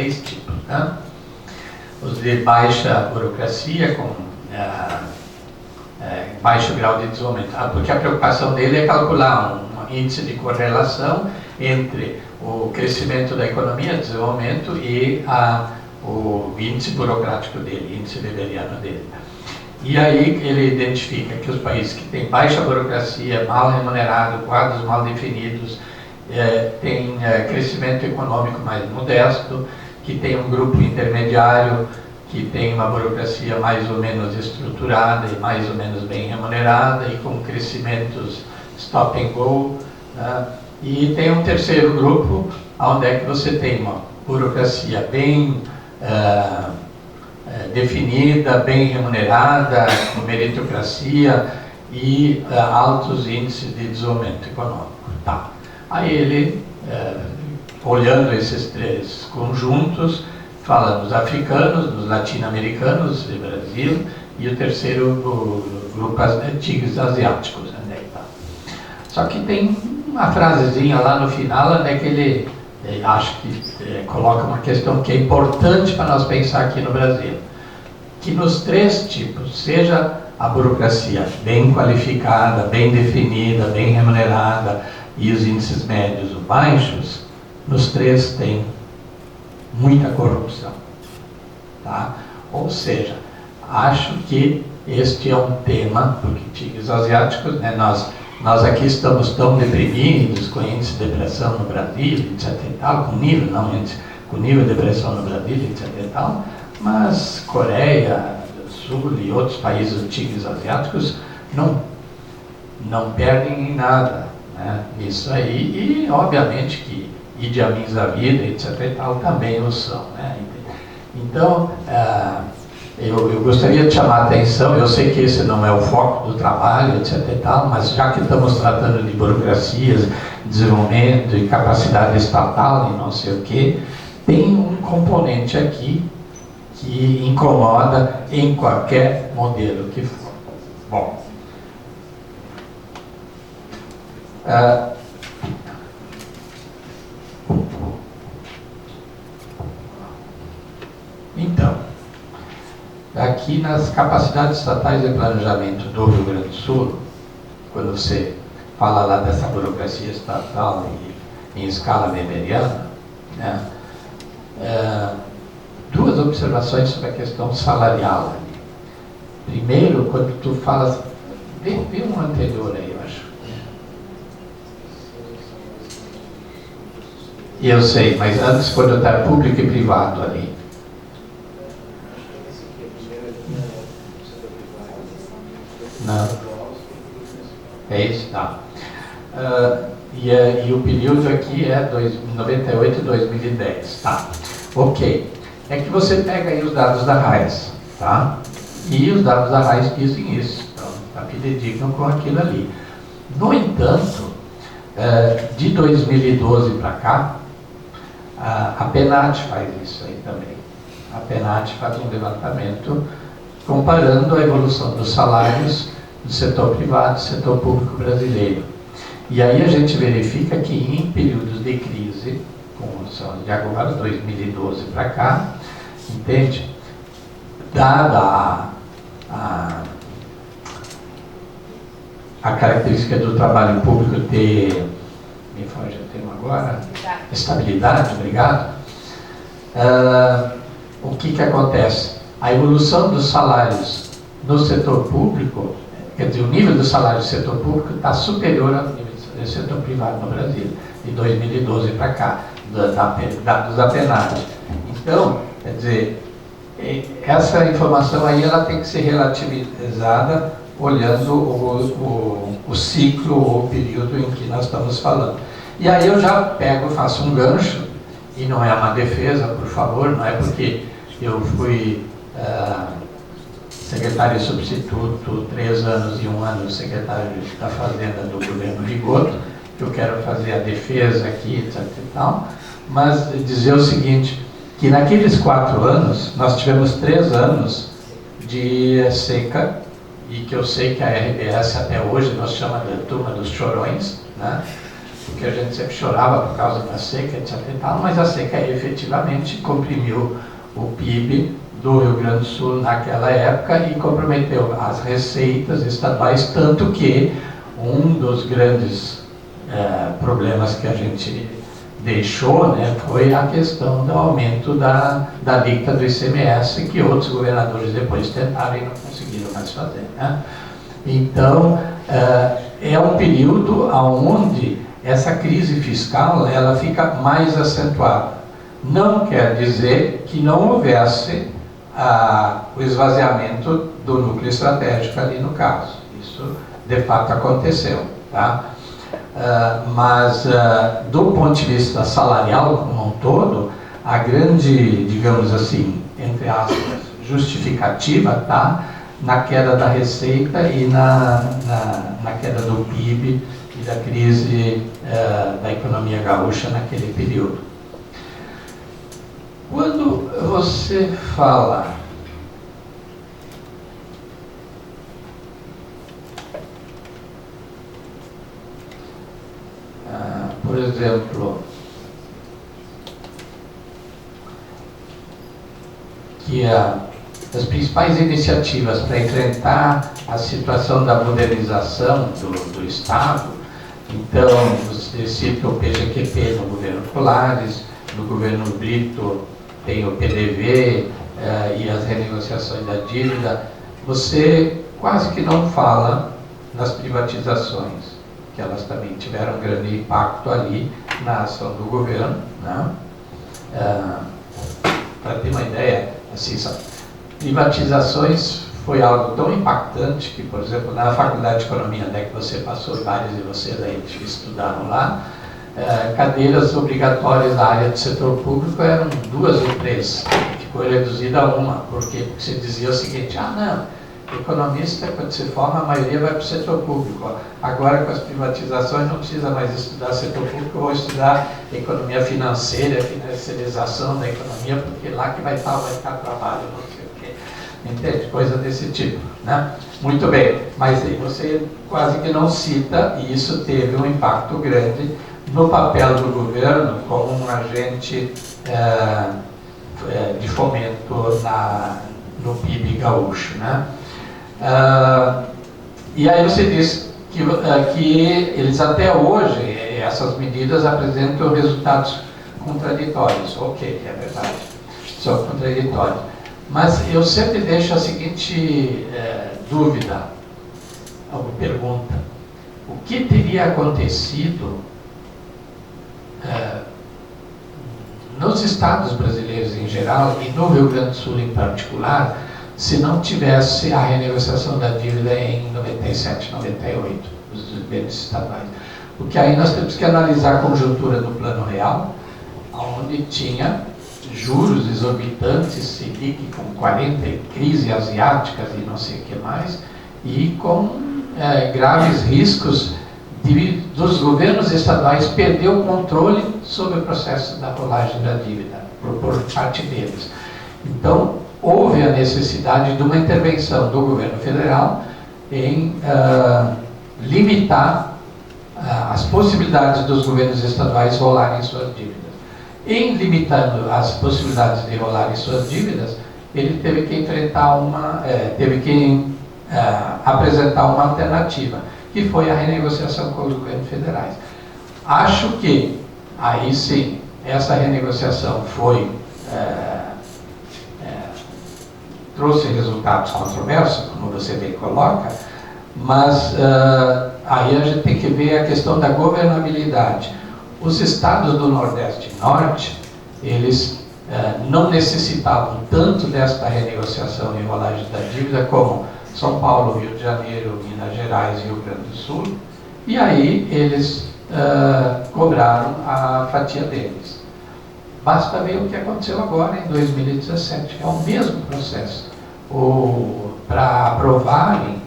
três tipos, né? Os de baixa burocracia, com baixo grau de desenvolvimento, porque a preocupação dele é calcular um índice de correlação entre o crescimento da economia, desenvolvimento, e o índice burocrático dele, índice weberiano dele. E aí ele identifica que os países que têm baixa burocracia, mal remunerado, quadros mal definidos, têm crescimento econômico mais modesto, que tem um grupo intermediário, que tem uma burocracia mais ou menos estruturada e mais ou menos bem remunerada e com crescimentos stop and go, né? E tem um terceiro grupo, onde é que você tem uma burocracia bem definida, bem remunerada, com meritocracia e altos índices de desenvolvimento econômico. Tá. Aí ele, olhando esses três conjuntos, fala nos africanos, nos latino-americanos, do Brasil, e o terceiro grupo antigos asiáticos. Né? Só que tem uma frasezinha lá no final, né, que ele acho que coloca uma questão que é importante para nós pensar aqui no Brasil. Que nos três tipos, seja a burocracia bem qualificada, bem definida, bem remunerada, e os índices médios ou baixos, nos três tem muita corrupção, tá? Ou seja, acho que este é um tema, porque tigres asiáticos, né, nós aqui estamos tão deprimidos com índice de depressão no Brasil, etc e tal, com nível de depressão no Brasil, etc e tal, mas Coreia do Sul e outros países dos tigres asiáticos não perdem em nada, né, nisso aí, e obviamente que Idi Amin da vida, etc e tal, também o são, né? Então, eu gostaria de chamar a atenção, eu sei que esse não é o foco do trabalho, etc e tal, mas já que estamos tratando de burocracias, desenvolvimento e capacidade estatal e não sei o que, tem um componente aqui que incomoda em qualquer modelo que for. Bom, então, aqui nas capacidades estatais de planejamento do Rio Grande do Sul, quando você fala lá dessa burocracia estatal em escala weberiana, né, duas observações sobre a questão salarial ali. Primeiro, quando tu falas, vê um anterior aí, eu acho. E eu sei, mas antes, quando está público e privado ali. Não. É isso? Tá. E o período aqui é 98 e 2010. Tá. Ok. É que você pega aí os dados da RAIS, tá? E os dados da RAIS dizem isso. Então, está fidedigno com aquilo ali. No entanto, de 2012 para cá, a PNAD faz isso aí também. A PNAD faz um levantamento comparando a evolução dos salários do setor privado e do setor público brasileiro. E aí a gente verifica que em períodos de crise, como são de agora, 2012 para cá, entende? Dada a característica do trabalho público ter, me foge o termo agora, estabilidade, obrigado. O que acontece? A evolução dos salários no setor público, quer dizer, o nível do salário do setor público está superior ao nível do setor privado no Brasil, de 2012 para cá, dados da PNAD. Então, quer dizer, essa informação aí ela tem que ser relativizada olhando o ciclo ou o período em que nós estamos falando. E aí eu já faço um gancho, e não é uma defesa, por favor, não é porque eu fui secretário substituto 3 anos e 1 ano secretário da Fazenda do governo Rigoto, que eu quero fazer a defesa aqui, etc e tal, mas dizer o seguinte, que naqueles 4 anos, nós tivemos 3 anos de seca, e que eu sei que a RBS até hoje nós chamamos de turma dos chorões, né? porque a gente sempre chorava por causa da seca, etc. e tal, mas a seca efetivamente comprimiu o PIB do Rio Grande do Sul naquela época e comprometeu as receitas estaduais, tanto que um dos grandes problemas que a gente deixou, né, foi a questão do aumento da alíquota do ICMS, que outros governadores depois tentaram e não conseguiram mais fazer, né? Então, é um período onde essa crise fiscal ela fica mais acentuada. Não quer dizer que não houvesse o esvaziamento do núcleo estratégico ali no caso. Isso, de fato, aconteceu, tá? Mas, do ponto de vista salarial como um todo, a grande, digamos assim, entre aspas, justificativa está na queda da receita e na queda do PIB e da crise da economia gaúcha naquele período. Quando você fala por exemplo, que as principais iniciativas para enfrentar a situação da modernização do Estado, então você cita o PGQP no governo Colares, no governo Brito tem o PDV e as renegociações da dívida, você quase que não fala nas privatizações, que elas também tiveram um grande impacto ali na ação do governo, né? Para ter uma ideia, assim, privatizações foi algo tão impactante que, por exemplo, na Faculdade de Economia, né, que você passou, vários de vocês aí que estudaram lá, cadeiras obrigatórias da área do setor público eram 2 ou 3, ficou reduzida a 1, porque você dizia o seguinte: não, economista, quando se forma, a maioria vai para o setor público. Agora, com as privatizações, não precisa mais estudar setor público, vou estudar economia financeira, financiarização da economia, porque lá que vai estar o mercado de trabalho, não sei o quê. Entende? Coisa desse tipo, né? Muito bem, mas aí você quase que não cita, e isso teve um impacto grande no papel do governo como um agente de fomento no PIB gaúcho, né? E aí você diz que eles até hoje, essas medidas apresentam resultados contraditórios. Ok, é verdade, são contraditórios. Mas eu sempre deixo a seguinte dúvida, ou pergunta: o que teria acontecido nos estados brasileiros em geral e no Rio Grande do Sul em particular, se não tivesse a renegociação da dívida em 97, 98, dos governos estaduais? Porque aí nós temos que analisar a conjuntura do Plano Real, onde tinha juros exorbitantes, Selic com 40, crise asiáticas e não sei o que mais, e com graves riscos dos governos estaduais perder o controle sobre o processo da rolagem da dívida, por parte deles. Então, houve a necessidade de uma intervenção do governo federal em limitar as possibilidades dos governos estaduais rolarem suas dívidas. Em limitando as possibilidades de rolarem suas dívidas, ele teve que apresentar uma alternativa, que foi a renegociação com os governos federais. Acho que, aí sim, essa renegociação trouxe resultados controversos, como você bem coloca, mas aí a gente tem que ver a questão da governabilidade. Os estados do Nordeste e Norte, eles não necessitavam tanto desta renegociação e rolagem da dívida como São Paulo, Rio de Janeiro, Minas Gerais e Rio Grande do Sul, e aí eles cobraram a fatia deles. Basta ver o que aconteceu agora em 2017, é o mesmo processo. Para aprovarem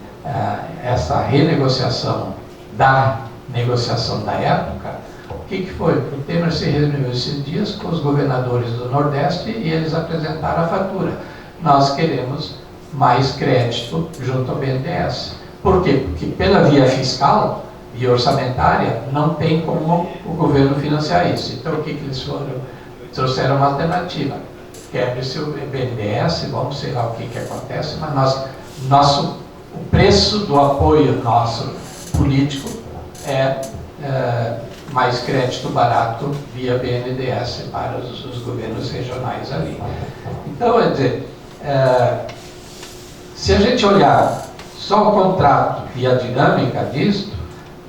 essa renegociação da negociação da época, o que foi? O Temer se reuniu esses dias com os governadores do Nordeste e eles apresentaram a fatura. Nós queremos mais crédito junto ao BNDES. Por quê? Porque pela via fiscal, e orçamentária, não tem como o governo financiar isso. Então, o que eles foram? Trouxeram uma alternativa. Quebre-se o BNDES, vamos sei lá o que acontece, mas o preço do apoio nosso político é mais crédito barato via BNDES para os governos regionais ali. Então, quer dizer, se a gente olhar só o contrato e a dinâmica disso,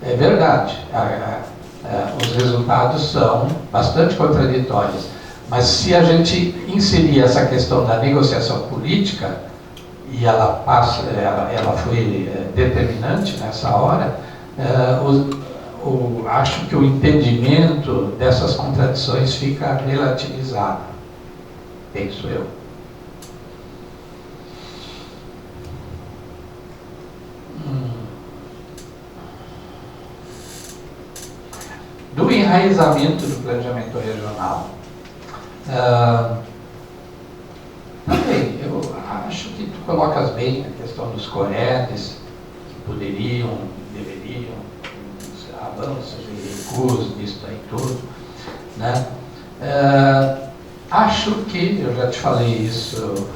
é verdade, os resultados são bastante contraditórios. Mas se a gente inserir essa questão da negociação política, e ela foi determinante nessa hora, acho que o entendimento dessas contradições fica relativizado, penso eu. Do enraizamento do planejamento regional, também, eu acho que tu colocas bem a questão dos COREDs, que poderiam, deveriam, avanços e recuos disso aí tudo, né? Acho que, eu já te falei isso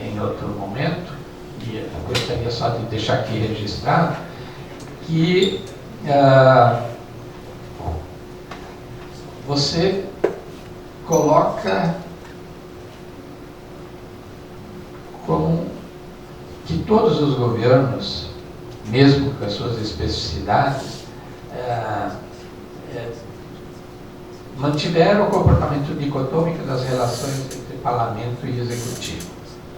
em outro momento, e eu gostaria só de deixar aqui registrado, que você coloca como que todos os governos, mesmo com as suas especificidades, mantiveram o comportamento dicotômico das relações entre parlamento e executivo,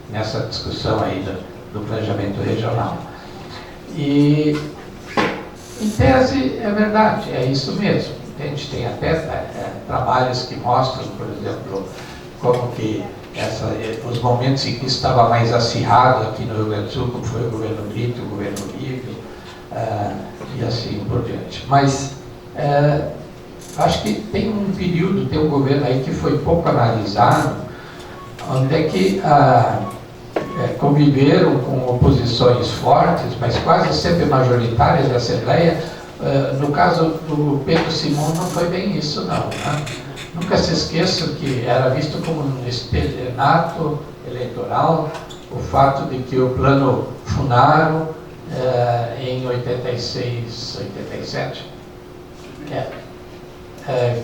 nessa discussão aí do planejamento regional. E, em tese, é verdade, é isso mesmo. A gente tem até trabalhos que mostram, por exemplo, como que os momentos em que estava mais acirrado aqui no Rio Grande do Sul, como foi o governo Brito, o governo Olívio, e assim por diante. Mas acho que tem um período, tem um governo aí que foi pouco analisado, onde é que conviveram com oposições fortes, mas quase sempre majoritárias da Assembleia. No caso do Pedro Simão não foi bem isso não, né? Nunca se esqueçam que era visto como um estelionato eleitoral o fato de que o plano Funaro em 86, 87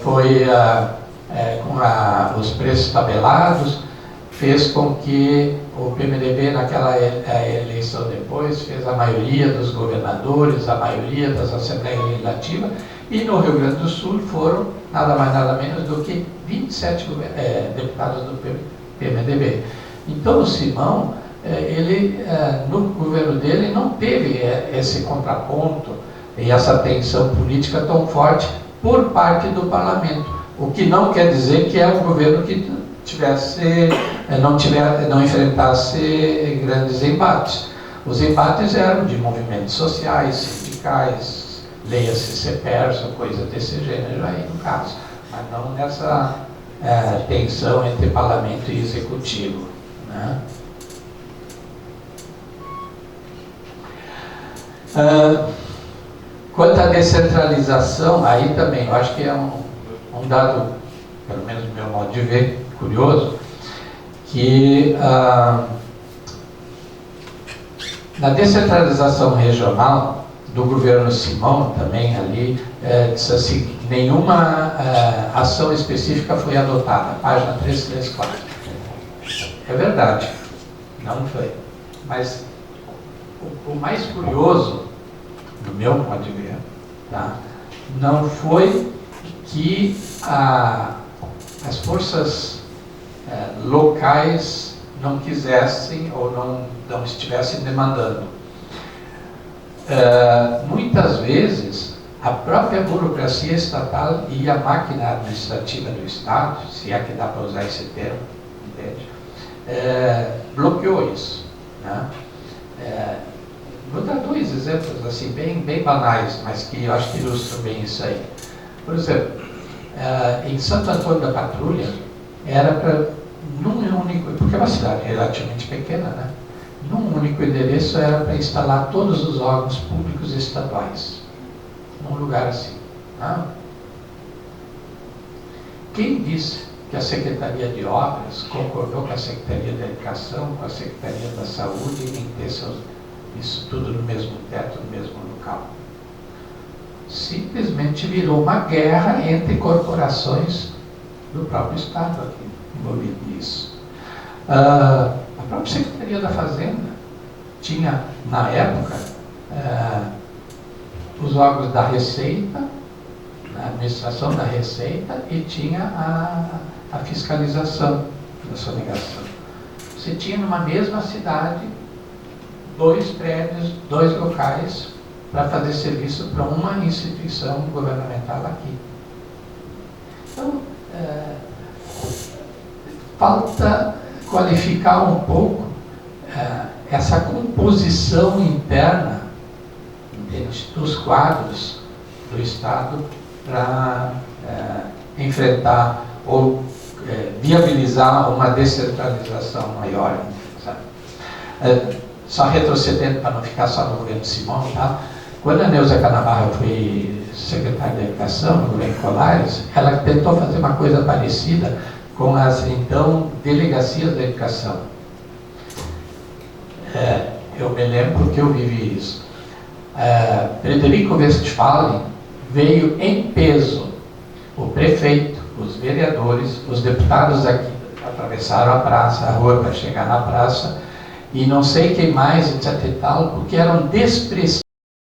foi com os preços tabelados, fez com que o PMDB, naquela eleição depois, fez a maioria dos governadores, a maioria das Assembleias Legislativas, e no Rio Grande do Sul foram nada mais nada menos do que 27 deputados do PMDB. Então o Simão, no governo dele, não teve esse contraponto e essa tensão política tão forte por parte do parlamento, o que não quer dizer que é um governo que não enfrentasse grandes embates. Os embates eram de movimentos sociais, sindicais, leia-se CEPERS, coisa desse gênero aí no caso, mas não nessa tensão entre parlamento e executivo, né? Quanto à descentralização, aí também eu acho que é um dado, pelo menos do meu modo de ver, curioso, que na descentralização regional do governo Simão também ali, disse assim, nenhuma ação específica foi adotada, página 334. É verdade, não foi. Mas o mais curioso, do meu modo de ver, tá, não foi que as forças locais não quisessem ou não estivessem demandando. Muitas vezes a própria burocracia estatal e a máquina administrativa do Estado, se é que dá para usar esse termo, entende? Bloqueou isso, né? Vou dar dois exemplos assim bem banais, mas que eu acho que ilustram bem isso aí. Por exemplo, em Santo Antônio da Patrulha, era para, num único, porque é uma cidade relativamente pequena, né? Num único endereço era para instalar todos os órgãos públicos estaduais. num lugar assim. Não? Quem disse que a Secretaria de Obras concordou com a Secretaria da Educação, com a Secretaria da Saúde em ter isso tudo no mesmo teto, no mesmo local? Simplesmente virou uma guerra entre corporações do próprio Estado aqui, envolvido nisso. A própria Secretaria da Fazenda tinha, na época, os órgãos da Receita, a administração da Receita, e tinha a fiscalização da sonegação. Você tinha numa mesma cidade 2 prédios, 2 locais para fazer serviço para uma instituição governamental aqui. Então, falta qualificar um pouco essa composição interna dos quadros do Estado para enfrentar ou viabilizar uma descentralização maior. Sabe? Só retrocedendo para não ficar só no governo Simão, tá? Quando a Neuza Canabarro foi secretária da Educação no governo Colares, ela tentou fazer uma coisa parecida com as, então, delegacias da educação. Eu me lembro que eu vivi isso. Frederico Westphalen veio em peso. O prefeito, os vereadores, os deputados aqui atravessaram a praça, a rua para chegar na praça, e não sei quem mais, etc e tal, porque eram desprezíveis.